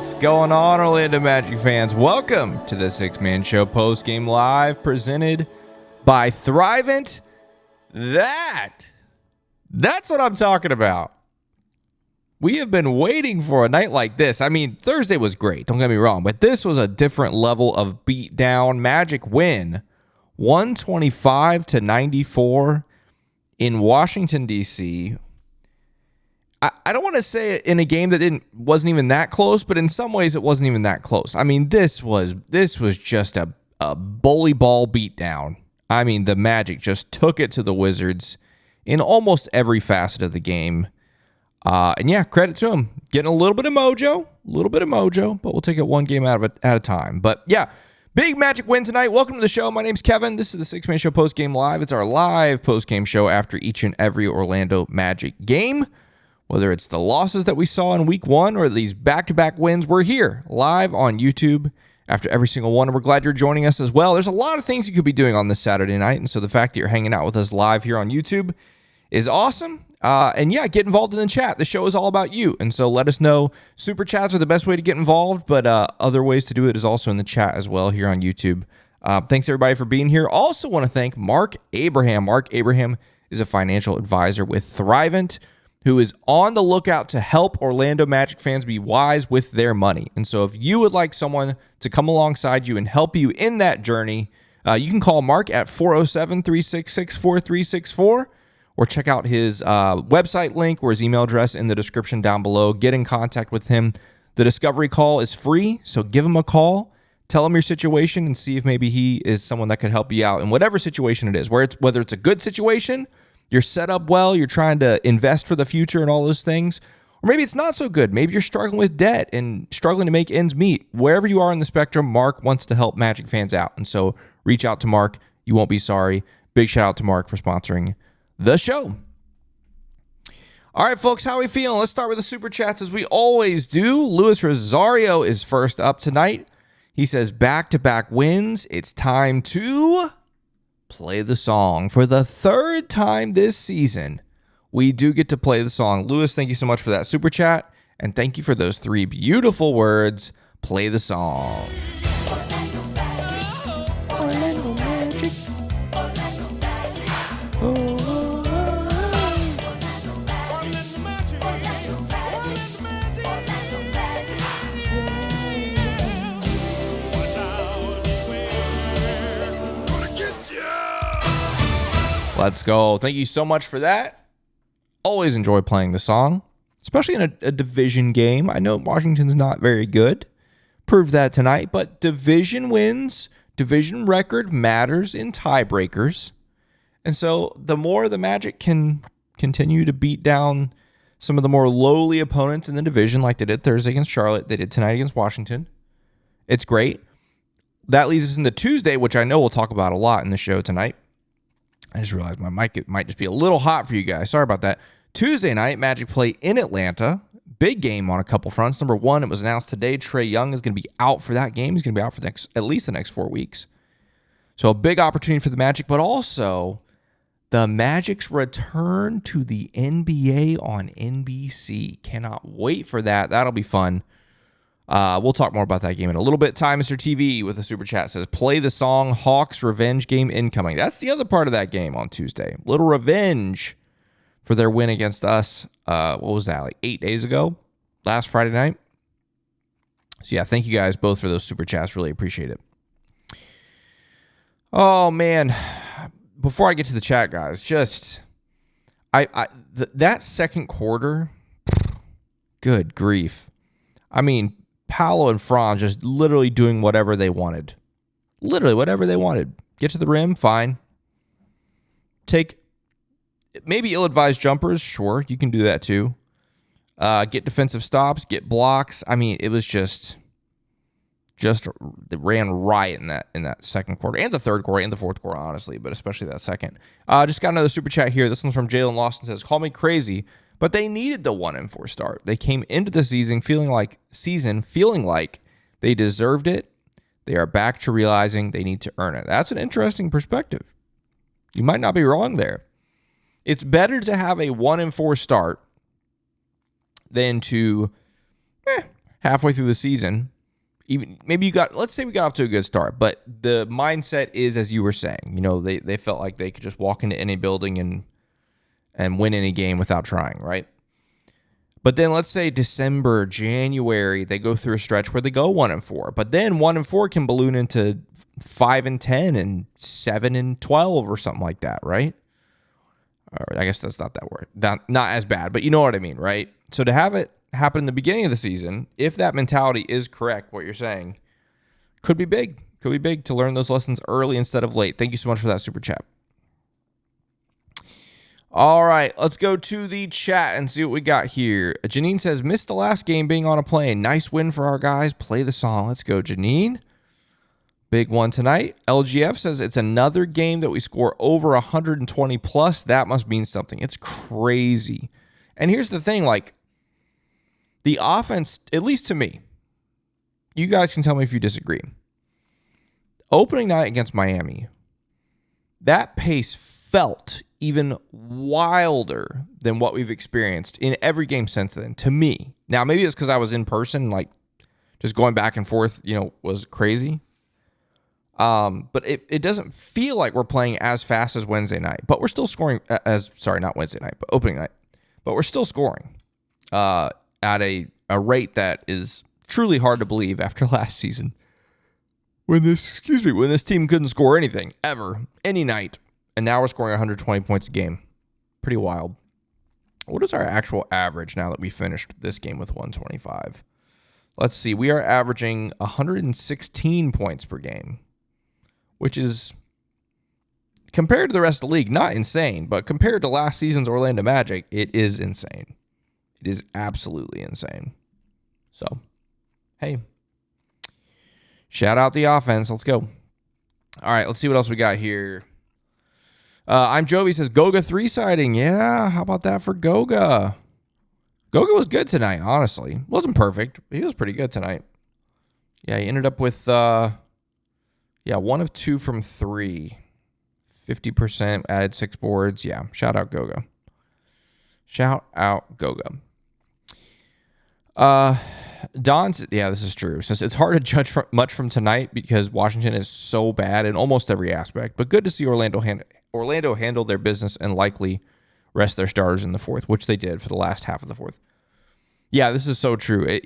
What's going on, Orlando Magic fans? Welcome to the Six-Man Show Postgame Live, presented by Thrivent. That's what I'm talking about. We have been waiting for a night like this. I mean, Thursday was great, don't get me wrong, but this was a different level of beatdown. Magic win 125-94 in Washington, D.C. I don't want to say it in a game that wasn't even that close, but in some ways it wasn't even that close. I mean, this was just a bully ball beatdown. I mean, the Magic just took it to the Wizards in almost every facet of the game. And yeah, credit to him. Getting a little bit of mojo, but we'll take it one game at a time. But yeah, big Magic win tonight. Welcome to the show. My name's Kevin. This is the Six-Man Show Postgame Live. It's our live postgame show after each and every Orlando Magic game. Whether it's the losses that we saw in week one or these back-to-back wins, we're here live on YouTube after every single one, and we're glad you're joining us as well. There's a lot of things you could be doing on this Saturday night, and so the fact that you're hanging out with us live here on YouTube is awesome. And yeah, get involved in the chat. The show is all about you, and so let us know. Super chats are the best way to get involved, but other ways to do it is also in the chat as well here on YouTube. Thanks, everybody, for being here. Also want to thank Marc.abraham. Marc.abraham is a financial advisor with Thrivent, who is on the lookout to help Orlando Magic fans be wise with their money. And so if you would like someone to come alongside you and help you in that journey, you can call Marc at 407-366-4364 or check out his website link or his email address in the description down below. Get in contact with him. The discovery call is free, so give him a call. Tell him your situation and see if maybe he is someone that could help you out in whatever situation it is, whether it's a good situation, you're set up well, you're trying to invest for the future and all those things. Or maybe it's not so good. Maybe you're struggling with debt and struggling to make ends meet. Wherever you are in the spectrum, Marc wants to help Magic fans out. And so reach out to Marc. You won't be sorry. Big shout out to Marc for sponsoring the show. All right, folks, how are we feeling? Let's start with the super chats as we always do. Luis Rosario is first up tonight. He says, back-to-back wins. It's time to play the song. For the third time this season, we do get to play the song. Lewis, thank you so much for that super chat, and thank you for those three beautiful words. Play the song. Orlando Magic. Let's go. Thank you so much for that. Always enjoy playing the song, especially in a division game. I know Washington's not very good. Proved that tonight, but division wins, division record matters in tiebreakers. And so the more the Magic can continue to beat down some of the more lowly opponents in the division, like they did Thursday against Charlotte, they did tonight against Washington, it's great. That leads us into Tuesday, which I know we'll talk about a lot in the show tonight. I just realized my mic might just be a little hot for you guys. Sorry about that. Tuesday night, Magic play in Atlanta. Big game on a couple fronts. Number one, it was announced today Trae Young is going to be out for that game. He's going to be out for at least the next 4 weeks. So a big opportunity for the Magic, but also the Magic's return to the NBA on NBC. Cannot wait for that. That'll be fun. We'll talk more about that game in a little bit. Time, Mr. TV, with a super chat says, play the song Hawks Revenge game incoming. That's the other part of that game on Tuesday. Little revenge for their win against us. What was that, like 8 days ago? Last Friday night? So yeah, thank you guys both for those super chats. Really appreciate it. Oh, man. Before I get to the chat, guys, just that second quarter, good grief. I mean, Paolo and Franz just literally doing whatever they wanted. Literally whatever they wanted. Get to the rim, fine. Take maybe ill-advised jumpers, sure, you can do that too. Get defensive stops, get blocks. I mean, it was just it ran riot in that second quarter and the third quarter and the fourth quarter, honestly, but especially that second. Just got another super chat here. This one's from Jalen Lawson. Says, call me crazy, but they needed the 1-4 start. They came into the season feeling like they deserved it. They are back to realizing they need to earn it. That's an interesting perspective. You might not be wrong there. It's better to have a 1-4 start than to halfway through the season, even maybe let's say we got off to a good start, but the mindset is, as you were saying, they felt like they could just walk into any building and win any game without trying, right? But then let's say December, January, they go through a stretch where they go 1-4, but then 1-4 can balloon into 5-10 and 7-12 or something like that, right? Or I guess that's not that word. Not as bad, but you know what I mean, right? So to have it happen in the beginning of the season, if that mentality is correct, what you're saying, could be big. Could be big to learn those lessons early instead of late. Thank you so much for that super chat. All right, let's go to the chat and see what we got here. Janine says, missed the last game being on a plane. Nice win for our guys. Play the song. Let's go, Janine. Big one tonight. LGF says it's another game that we score over 120 plus. That must mean something. It's crazy. And here's the thing, like, the offense, at least to me, you guys can tell me if you disagree. Opening night against Miami, that pace felt even wilder than what we've experienced in every game since then, to me. Now, maybe it's because I was in person, like, just going back and forth, was crazy. But it doesn't feel like we're playing as fast as Wednesday night, but we're still scoring not Wednesday night, but opening night, but we're still scoring, at a rate that is truly hard to believe after last season when this team couldn't score anything ever, any night. And now we're scoring 120 points a game. Pretty wild. What is our actual average now that we finished this game with 125? Let's see. We are averaging 116 points per game, which is, compared to the rest of the league, not insane, but compared to last season's Orlando Magic, it is insane. It is absolutely insane. So, hey, shout out the offense. Let's go. All right, let's see what else we got here. I'm Jovi says, Goga 3 sighting. Yeah, how about that for Goga? Goga was good tonight, honestly. Wasn't perfect, but he was pretty good tonight. Yeah, he ended up with, 1 of 2 from 3. 50%, added 6 boards. Yeah, shout out Goga. Don, yeah, this is true. Says it's hard to judge much from tonight because Washington is so bad in almost every aspect, but good to see Orlando handle their business and likely rest their starters in the fourth, which they did for the last half of the fourth. Yeah, this is so true.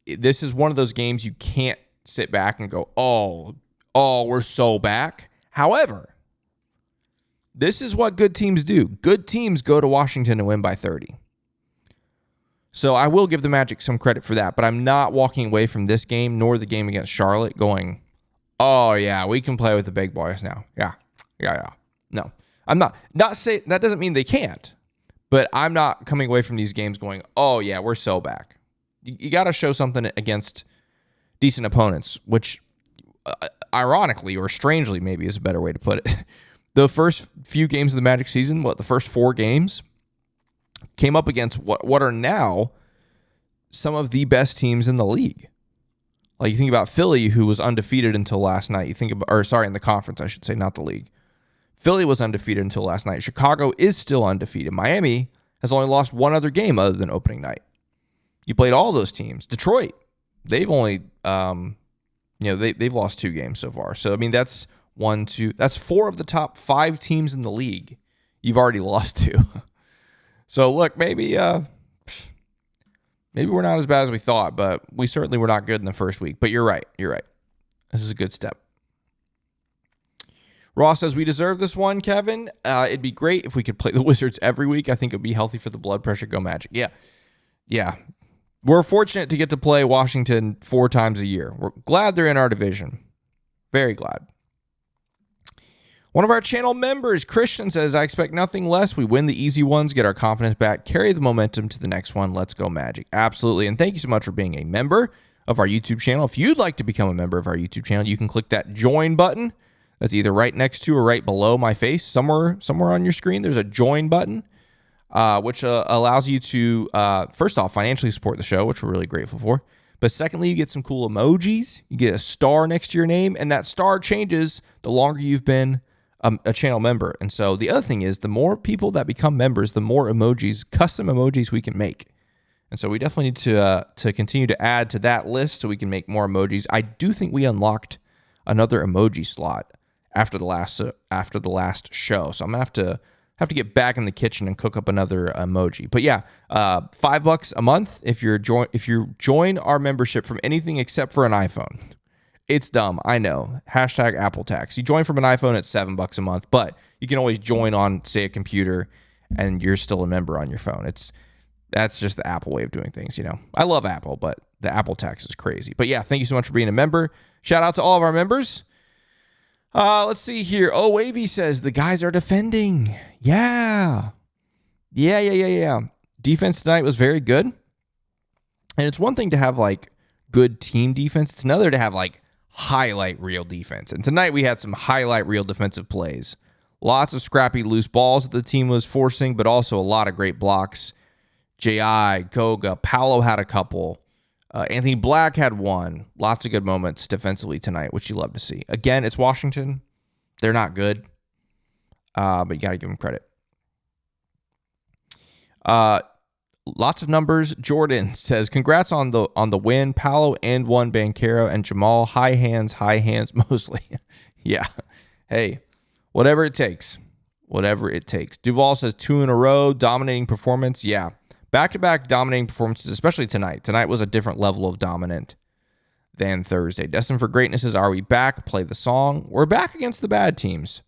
This is one of those games you can't sit back and go, oh, we're so back. However, this is what good teams do. Good teams go to Washington and win by 30. So I will give the Magic some credit for that, but I'm not walking away from this game nor the game against Charlotte going, oh, yeah, we can play with the big boys now. Yeah. No, I'm not saying that doesn't mean they can't, but I'm not coming away from these games going, oh, yeah, we're so back. You got to show something against decent opponents, which ironically or strangely maybe is a better way to put it. The first few games of the Magic season, the first 4 games, came up against what are now some of the best teams in the league. Like you think about Philly, who was undefeated until last night. In the conference, I should say, not the league. Philly was undefeated until last night. Chicago is still undefeated. Miami has only lost 1 other game other than opening night. You played all those teams. Detroit, they've only, they've lost 2 games so far. So, I mean, that's 4 of the top 5 teams in the league you've already lost to. So, look, maybe we're not as bad as we thought, but we certainly were not good in the first week. But you're right. This is a good step. Ross says, we deserve this one, Kevin. It'd be great if we could play the Wizards every week. I think it would be healthy for the blood pressure. Go Magic. Yeah. We're fortunate to get to play Washington 4 times a year. We're glad they're in our division. Very glad. One of our channel members, Christian, says, I expect nothing less. We win the easy ones, get our confidence back, carry the momentum to the next one. Let's go Magic. Absolutely. And thank you so much for being a member of our YouTube channel. If you'd like to become a member of our YouTube channel, you can click that join button. That's either right next to or right below my face. Somewhere on your screen, there's a join button, which allows you to, first off, financially support the show, which we're really grateful for. But secondly, you get some cool emojis. You get a star next to your name, and that star changes the longer you've been a channel member. And so the other thing is, the more people that become members, the more emojis, custom emojis we can make. And so we definitely need to continue to add to that list so we can make more emojis. I do think we unlocked another emoji slot after the last show. So I'm gonna have to get back in the kitchen and cook up another emoji. But yeah, $5 a month if you join our membership from anything except for an iPhone. It's dumb, I know. Hashtag Apple tax. You join from an iPhone at $7 a month, but you can always join on, say, a computer, and you're still a member on your phone. That's just the Apple way of doing things, you know. I love Apple, but the Apple tax is crazy. But yeah, thank you so much for being a member. Shout out to all of our members. Let's see here. Oh, Wavy says the guys are defending. Yeah. Defense tonight was very good. And it's one thing to have like good team defense. It's another to have like highlight reel defense. And tonight we had some highlight reel defensive plays. Lots of scrappy loose balls that the team was forcing, but also a lot of great blocks. J.I., Goga, Paolo had a couple. Anthony Black had one. Lots of good moments defensively tonight, which you love to see. Again, it's Washington. They're not good, but you got to give them credit. Lots of numbers. Jordan says, congrats on the win. Paolo and one Banchero and Jamal. High hands mostly. Yeah. Hey, whatever it takes. Duval says 2 in a row. Dominating performance. Yeah. Back-to-back dominating performances, especially tonight. Tonight was a different level of dominant than Thursday. Destined for greatness says, are we back? Play the song. We're back against the bad teams.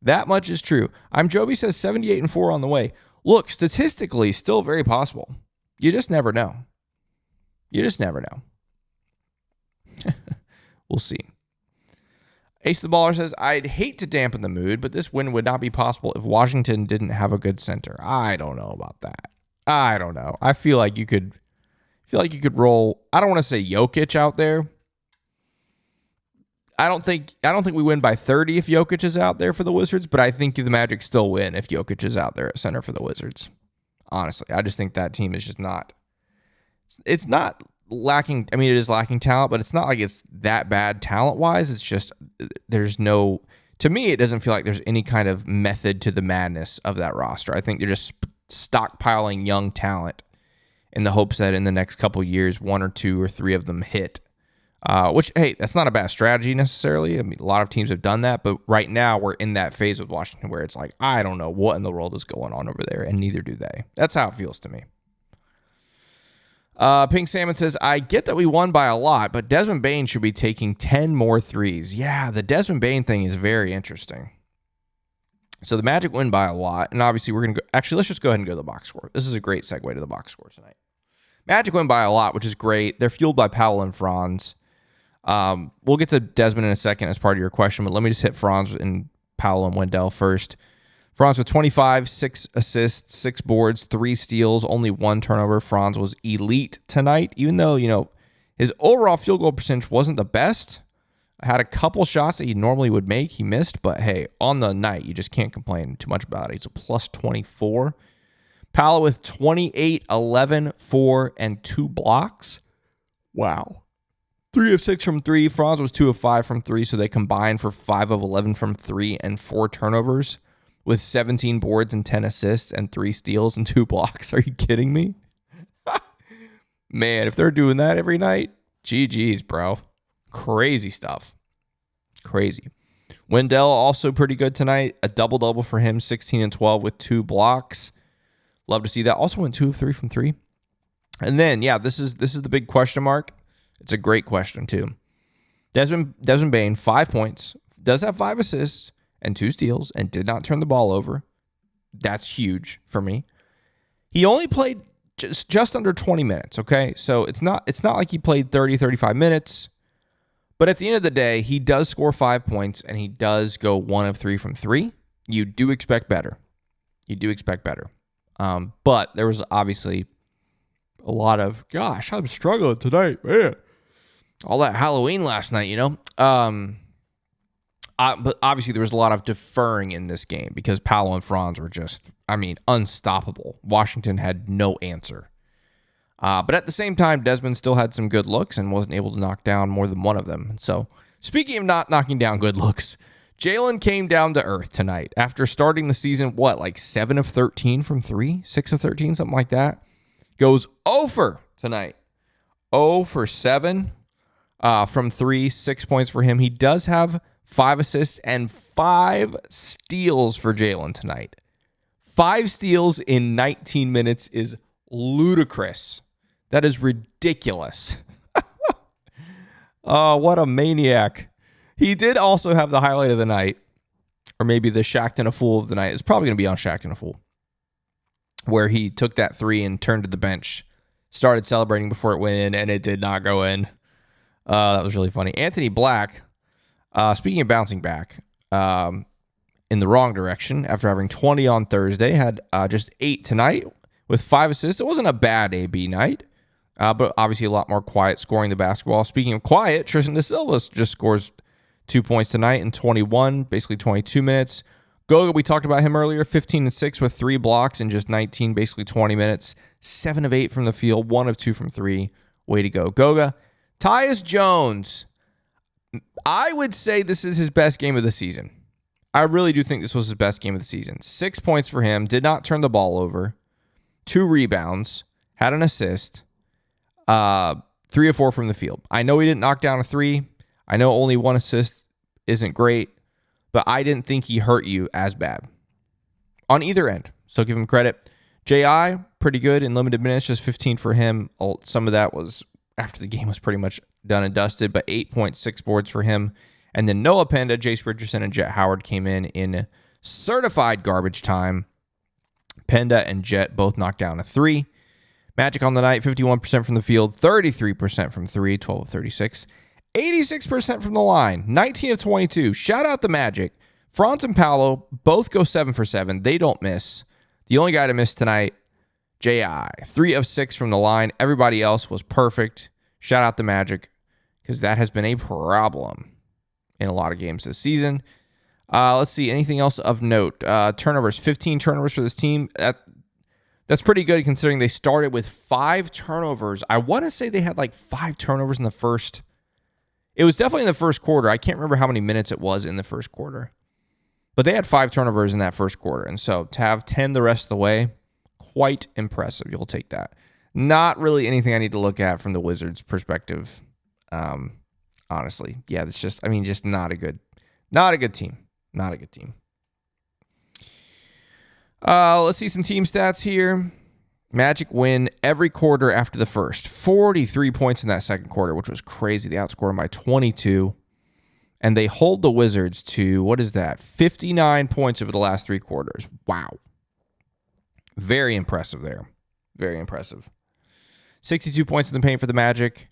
That much is true. I'm Joby says 78-4 on the way. Look, statistically, still very possible. You just never know. We'll see. Ace the Baller says, I'd hate to dampen the mood, but this win would not be possible if Washington didn't have a good center. I don't know about that. I don't know. I feel like you could roll. I don't want to say Jokic out there. I don't think we win by 30 if Jokic is out there for the Wizards, but I think the Magic still win if Jokic is out there at center for the Wizards. Honestly, I just think that team is just not. It's not lacking. I mean, it is lacking talent, but it's not like it's that bad talent wise. It's just there's no. To me, it doesn't feel like there's any kind of method to the madness of that roster. I think they're just stockpiling young talent in the hopes that in the next couple of years, 1 or 2 or 3 of them hit. Which, hey, that's not a bad strategy necessarily. I mean, a lot of teams have done that, but right now we're in that phase with Washington where it's like, I don't know what in the world is going on over there, and neither do they. That's how it feels to me. Pink Salmon says, I get that we won by a lot, but Desmond Bane should be taking 10 more threes. Yeah, the Desmond Bane thing is very interesting. So the Magic win by a lot, and obviously we're going to go. Actually, let's just go ahead and go to the box score. This is a great segue to the box score tonight. Magic win by a lot, which is great. They're fueled by Powell and Franz. We'll get to Desmond in a second as part of your question, but let me just hit Franz and Powell and Wendell first. Franz with 25, 6 assists, 6 boards, 3 steals, only 1 turnover. Franz was elite tonight, even though, his overall field goal percentage wasn't the best. Had a couple shots that he normally would make. He missed, but hey, on the night, you just can't complain too much about it. He's a plus 24. Paolo with 28, 11, 4, and 2 blocks. Wow. 3 of 6 from 3. Franz was 2 of 5 from 3, so they combined for 5 of 11 from 3 and 4 turnovers with 17 boards and 10 assists and 3 steals and 2 blocks. Are you kidding me? Man, if they're doing that every night, GG's, bro. Crazy stuff. Crazy. Wendell also pretty good tonight. A double-double for him, 16 and 12 with 2 blocks. Love to see that. Also went 2 of 3 from 3. And then, yeah, this is the big question mark. It's a great question, too. Desmond Bane, 5 points, does have 5 assists and 2 steals, and did not turn the ball over. That's huge for me. He only played just under 20 minutes, okay? So it's not like he played 30, 35 minutes. But at the end of the day, he does score 5 points, and he does go 1 of 3 from 3. You do expect better. But there was obviously a lot of, gosh, I'm struggling tonight, man. All that Halloween last night, But obviously there was a lot of deferring in this game because Paolo and Franz were just, unstoppable. Washington had no answer. But at the same time, Desmond still had some good looks and wasn't able to knock down more than one of them. So, speaking of not knocking down good looks, Jalen came down to earth tonight after starting the season, 7 of 13 from 3? 6 of 13, something like that? Goes 0 for tonight. 0 for 7 from 3, 6 points for him. He does have 5 assists and 5 steals for Jalen tonight. 5 steals in 19 minutes is ludicrous. That is ridiculous. Oh, what a maniac. He did also have the highlight of the night, or maybe the Shacked a Fool of the night. It's probably going to be on Shacked a Fool, where he took that 3 and turned to the bench, started celebrating before it went in, and it did not go in. That was really funny. Anthony Black, speaking of bouncing back in the wrong direction, after having 20 on Thursday, had just 8 tonight with 5 assists. It wasn't a bad AB night. But obviously a lot more quiet scoring the basketball. Speaking of quiet, Tristan Da Silva just scores 2 points tonight in 21, basically 22 minutes. Goga, we talked about him earlier, 15 and 6 with 3 blocks in just 19, basically 20 minutes. 7 of 8 from the field, 1 of 2 from 3. Way to go, Goga. Tyus Jones, I would say this is his best game of the season. I really do think this was his best game of the season. 6 points for him, did not turn the ball over. 2 rebounds, had an assist. 3 of 4 from the field. I know he didn't knock down a 3. I know only 1 assist isn't great, but I didn't think he hurt you as bad on either end. So give him credit. J.I., pretty good in limited minutes, just 15 for him. Some of that was after the game was pretty much done and dusted, but 8.6 boards for him. And then Noah Penda, Jace Richardson, and Jet Howard came in certified garbage time. Penda and Jet both knocked down a 3. Magic on the night, 51% from the field, 33% from 3, 12 of 36, 86% from the line, 19 of 22. Shout out the Magic. Franz and Paolo both go 7 for 7. They don't miss. The only guy to miss tonight, J.I., 3 of 6 from the line. Everybody else was perfect. Shout out the Magic, because that has been a problem in a lot of games this season. Let's see, anything else of note? Turnovers, 15 turnovers for this team. That's pretty good considering they started with 5 turnovers. I want to say they had like 5 turnovers in the first. It was definitely in the first quarter. I can't remember how many minutes it was in the first quarter. But they had 5 turnovers in that first quarter. And so to have 10 the rest of the way, quite impressive. You'll take that. Not really anything I need to look at from the Wizards' perspective. Honestly. Yeah, it's just not a good team. Not a good team. Let's see some team stats here. Magic win every quarter after the first. 43 points in that second quarter, which was crazy. They outscored them by 22. And they hold the Wizards to, 59 points over the last 3 quarters. Wow. Very impressive there. Very impressive. 62 points in the paint for the Magic.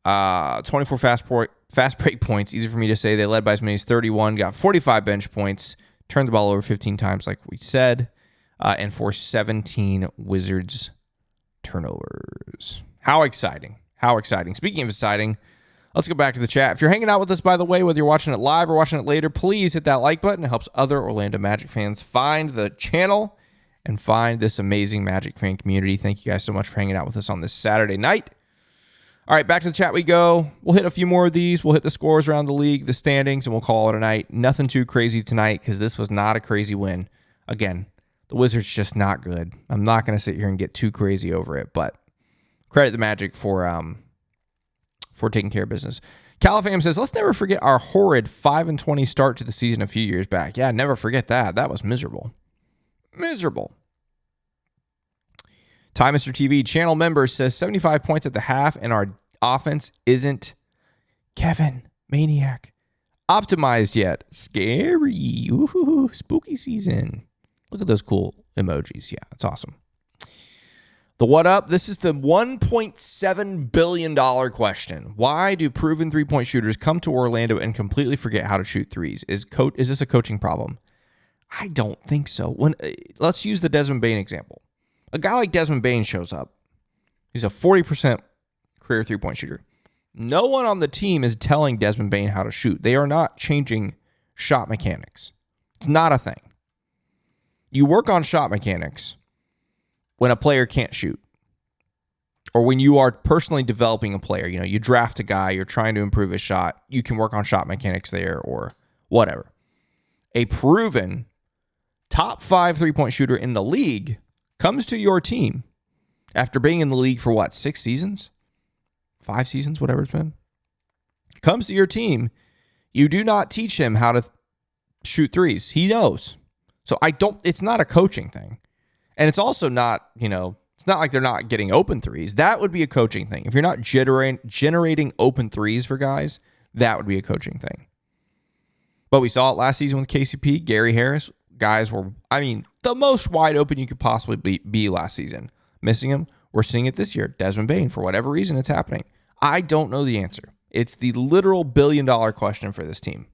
24 fast break points. Easy for me to say. They led by as many as 31. Got 45 bench points. Turned the ball over 15 times, like we said. And for 17 Wizards turnovers. How exciting. How exciting. Speaking of exciting, let's go back to the chat. If you're hanging out with us, by the way, whether you're watching it live or watching it later, please hit that like button. It helps other Orlando Magic fans find the channel and find this amazing Magic fan community. Thank you guys so much for hanging out with us on this Saturday night. All right, back to the chat we go. We'll hit a few more of these. We'll hit the scores around the league, the standings, and we'll call it a night. Nothing too crazy tonight because this was not a crazy win. Again, the Wizards just not good. I'm not going to sit here and get too crazy over it, but credit the Magic for taking care of business. Califam says, let's never forget our horrid 5-20 start to the season a few years back. Yeah, never forget that. That was miserable. Miserable. Time Mr. TV channel member says 75 points at the half and our offense isn't Kevin Maniac optimized yet. Scary. Ooh, spooky season. Look at those cool emojis. Yeah, that's awesome. The what up? This is the $1.7 billion question. Why do proven three-point shooters come to Orlando and completely forget how to shoot threes? Is this a coaching problem? I don't think so. Let's use the Desmond Bane example. A guy like Desmond Bane shows up. He's a 40% career three-point shooter. No one on the team is telling Desmond Bane how to shoot. They are not changing shot mechanics. It's not a thing. You work on shot mechanics when a player can't shoot. Or when you are personally developing a player. You know, you draft a guy, you're trying to improve his shot. You can work on shot mechanics there or whatever. A proven top 5 three-point shooter in the league comes to your team After being in the league for what, 6 seasons? 5 seasons, whatever it's been. Comes to your team, you do not teach him how to shoot threes. He knows. So it's not a coaching thing. And it's also not, it's not like they're not getting open threes. That would be a coaching thing. If you're not generating open threes for guys, that would be a coaching thing. But we saw it last season with KCP, Gary Harris. Guys were, the most wide open you could possibly be last season. Missing him. We're seeing it this year. Desmond Bane, for whatever reason, it's happening. I don't know the answer. It's the literal billion-dollar question for this team.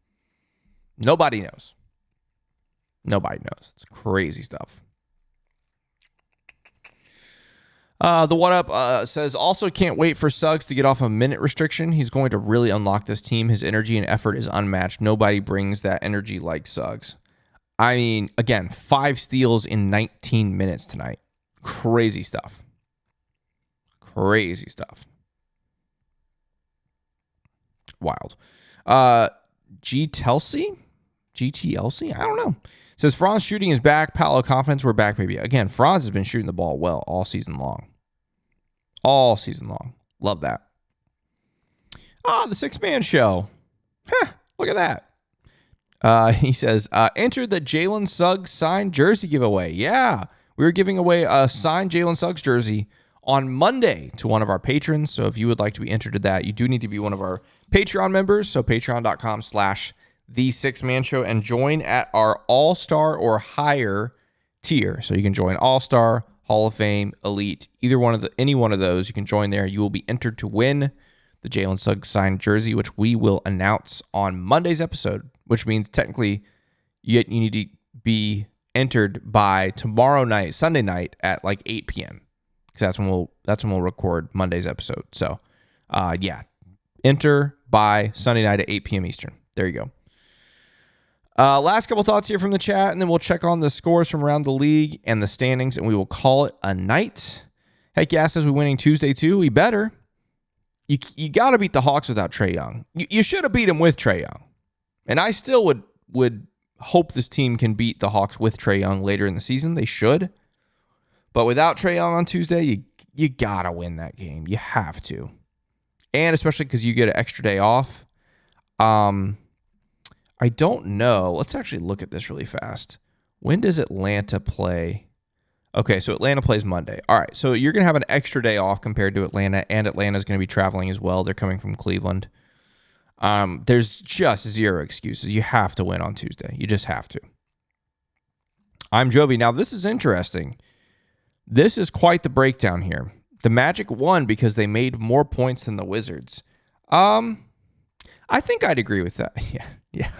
Nobody knows. Nobody knows. It's crazy stuff. The What Up says, also can't wait for Suggs to get off a minute restriction. He's going to really unlock this team. His energy and effort is unmatched. Nobody brings that energy like Suggs. Again, 5 steals in 19 minutes tonight. Crazy stuff. Crazy stuff. Wild. GTLC? I don't know. Says Franz shooting is back. Paolo confidence. We're back, baby. Again, Franz has been shooting the ball well all season long. All season long. Love that. The 6-man show. Look at that. He says, enter the Jalen Suggs signed jersey giveaway. Yeah, we were giving away a signed Jalen Suggs jersey on Monday to one of our patrons. So if you would like to be entered to that, you do need to be one of our Patreon members. So patreon.com/The 6-Man Show and join at our All-Star or higher tier. So you can join All-Star, Hall of Fame, Elite, any one of those. You can join there. You will be entered to win the Jalen Suggs signed jersey, which we will announce on Monday's episode, which means technically you need to be entered by tomorrow night, Sunday night at like 8 p.m. because that's when we'll record Monday's episode. So, enter by Sunday night at 8 p.m. Eastern. There you go. Last couple thoughts here from the chat, and then we'll check on the scores from around the league and the standings, and we will call it a night. Heck yeah, says we're winning Tuesday too. We better. You got to beat the Hawks without Trae Young. You should have beat him with Trae Young. And I still would hope this team can beat the Hawks with Trae Young later in the season. They should. But without Trae Young on Tuesday, you got to win that game. You have to. And especially because you get an extra day off. I don't know. Let's actually look at this really fast. When does Atlanta play? Okay, so Atlanta plays Monday. All right, so you're going to have an extra day off compared to Atlanta, and Atlanta's going to be traveling as well. They're coming from Cleveland. There's just zero excuses. You have to win on Tuesday. You just have to. I'm Jovi. Now, this is interesting. This is quite the breakdown here. The Magic won because they made more points than the Wizards. I think I'd agree with that. Yeah,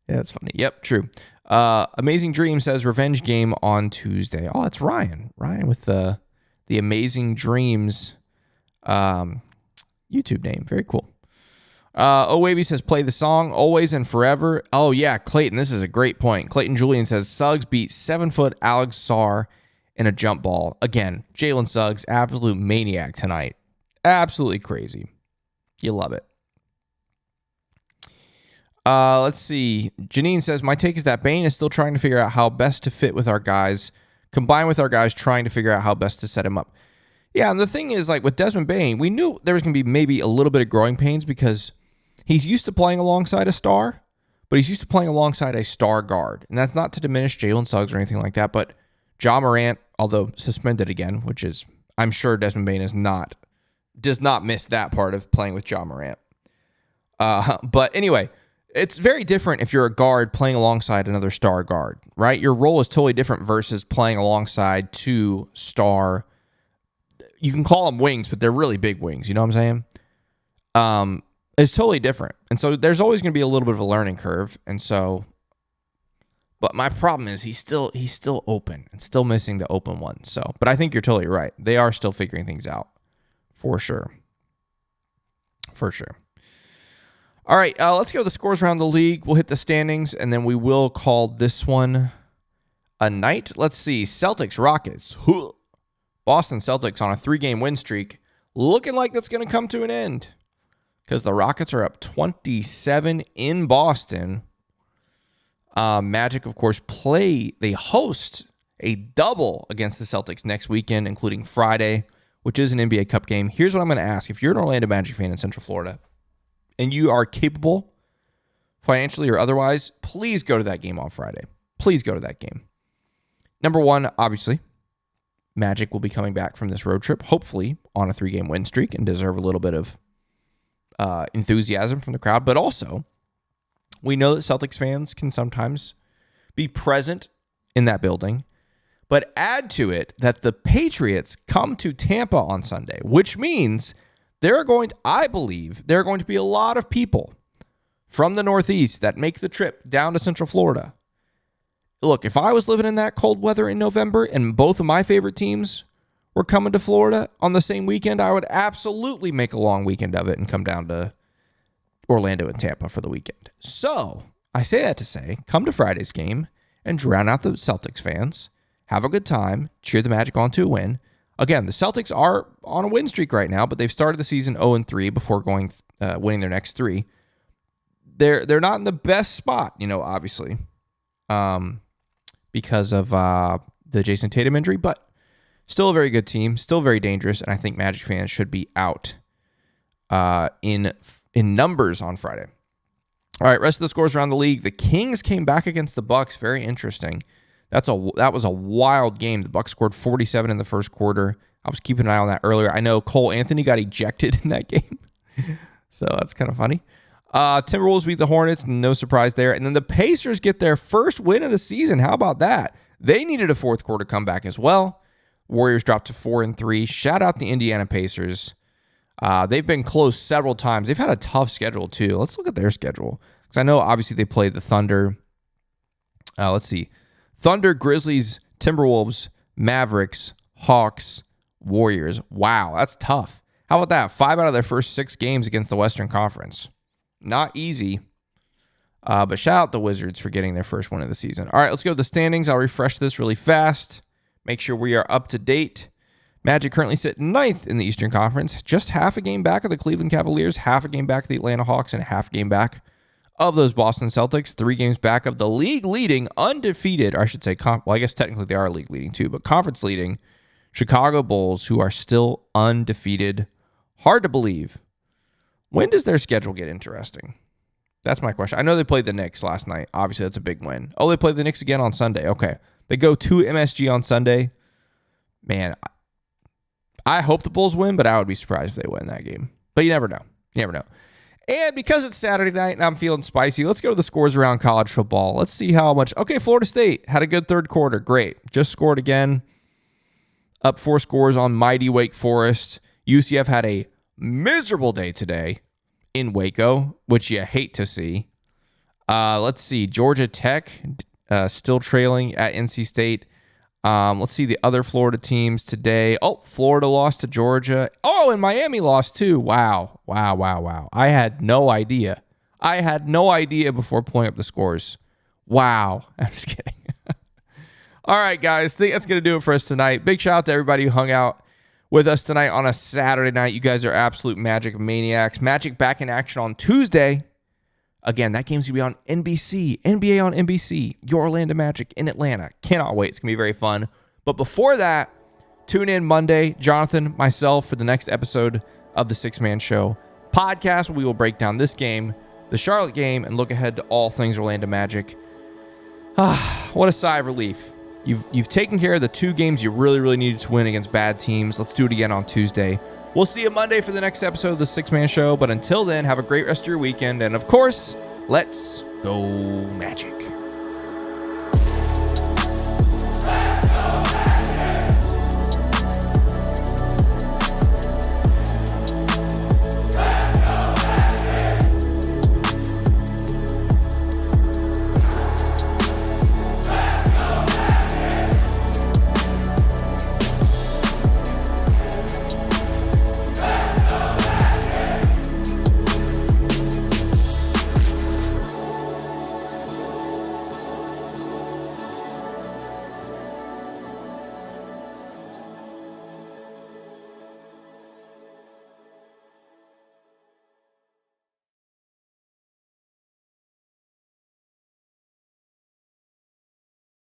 that's funny. Yep, true. Amazing Dream says revenge game on Tuesday. Oh, it's Ryan. Ryan with the Amazing Dreams YouTube name. Very cool. Wavy says play the song always and forever. Oh yeah, Clayton. This is a great point. Clayton Julian says Suggs beat 7-foot Alex Sarr in a jump ball. Again, Jalen Suggs, absolute maniac tonight. Absolutely crazy. You love it. Let's see. Janine says, my take is that Bane is still trying to figure out how best to fit with our guys, combined with our guys trying to figure out how best to set him up. Yeah, and the thing is, like with Desmond Bane, we knew there was going to be maybe a little bit of growing pains because he's used to playing alongside a star, but he's used to playing alongside a star guard. And that's not to diminish Jalen Suggs or anything like that, but Ja Morant, although suspended again, which is, I'm sure Desmond Bane does not miss that part of playing with Ja Morant. But anyway, it's very different if you're a guard playing alongside another star guard, right? Your role is totally different versus playing alongside two star. You can call them wings, but they're really big wings. You know what I'm saying? It's totally different. And so there's always going to be a little bit of a learning curve. And so, but my problem is he's still open and still missing the open one. So, but I think you're totally right. They are still figuring things out for sure. For sure. All right, let's go to the scores around the league. We'll hit the standings, and then we will call this one a night. Let's see. Celtics, Rockets. Boston Celtics on a 3-game win streak. Looking like that's going to come to an end because the Rockets are up 27 in Boston. Magic, of course, they host a double against the Celtics next weekend, including Friday, which is an NBA Cup game. Here's what I'm going to ask. If you're an Orlando Magic fan in Central Florida and you are capable financially or otherwise, please go to that game on Friday. Please go to that game. Number one, obviously, Magic will be coming back from this road trip, hopefully on a 3-game win streak, and deserve a little bit of enthusiasm from the crowd. But also, we know that Celtics fans can sometimes be present in that building. But add to it that the Patriots come to Tampa on Sunday, which means I believe there are going to be a lot of people from the Northeast that make the trip down to Central Florida. Look, if I was living in that cold weather in November and both of my favorite teams were coming to Florida on the same weekend, I would absolutely make a long weekend of it and come down to Orlando and Tampa for the weekend. So I say that to say, come to Friday's game and drown out the Celtics fans. Have a good time. Cheer the Magic on to a win. Again, the Celtics are on a win streak right now, but they've started the season 0-3 before winning their next 3. They're not in the best spot, obviously, because of the Jason Tatum injury, but still a very good team, still very dangerous, and I think Magic fans should be out in numbers on Friday. All right, rest of the scores around the league. The Kings came back against the Bucks. Very interesting. That was a wild game. The Bucks scored 47 in the first quarter. I was keeping an eye on that earlier. I know Cole Anthony got ejected in that game, so that's kind of funny. Timberwolves beat the Hornets, no surprise there. And then the Pacers get their first win of the season. How about that? They needed a fourth quarter comeback as well. Warriors dropped to 4-3. Shout out the Indiana Pacers. They've been close several times. They've had a tough schedule too. Let's look at their schedule, because I know obviously they played the Thunder. Let's see. Thunder, Grizzlies, Timberwolves, Mavericks, Hawks, Warriors. Wow, that's tough. How about that? 5 out of their first 6 games against the Western Conference. Not easy. But shout out the Wizards for getting their first win of the season. All right, let's go to the standings. I'll refresh this really fast. Make sure we are up to date. Magic currently sit 9th in the Eastern Conference. Just half a game back of the Cleveland Cavaliers, half a game back of the Atlanta Hawks, and half a game back of those Boston Celtics. 3 games back of the league-leading, undefeated, or I should say, I guess technically they are league-leading too, but conference-leading Chicago Bulls, who are still undefeated. Hard to believe. When does their schedule get interesting? That's my question. I know they played the Knicks last night. Obviously, that's a big win. Oh, they played the Knicks again on Sunday. Okay. They go to MSG on Sunday. Man, I hope the Bulls win, but I would be surprised if they win that game. But you never know. You never know. And because it's Saturday night and I'm feeling spicy, let's go to the scores around college football. Let's see how much. Okay, Florida State had a good third quarter. Great. Just scored again. Up 4 scores on mighty Wake Forest. UCF had a miserable day today in Waco, which you hate to see. Let's see. Georgia Tech still trailing at NC State. Let's see the other Florida teams today. Oh, Florida lost to Georgia. Oh, and Miami lost too. Wow. I had no idea. Before pulling up the scores. Wow. I'm just kidding. All right, guys. I think that's going to do it for us tonight. Big shout out to everybody who hung out with us tonight on a Saturday night. You guys are absolute Magic maniacs. Magic back in action on Tuesday. Again, that game's going to be on NBC. NBA on NBC. Your Orlando Magic in Atlanta. Cannot wait. It's going to be very fun. But before that, tune in Monday. Jonathan, myself, for the next episode of the 6-Man Show podcast. We will break down this game, the Charlotte game, and look ahead to all things Orlando Magic. What a sigh of relief. You've taken care of the 2 games you really, really needed to win against bad teams. Let's do it again on Tuesday. We'll see you Monday for the next episode of the 6-Man Show. But until then, have a great rest of your weekend. And of course, let's go Magic.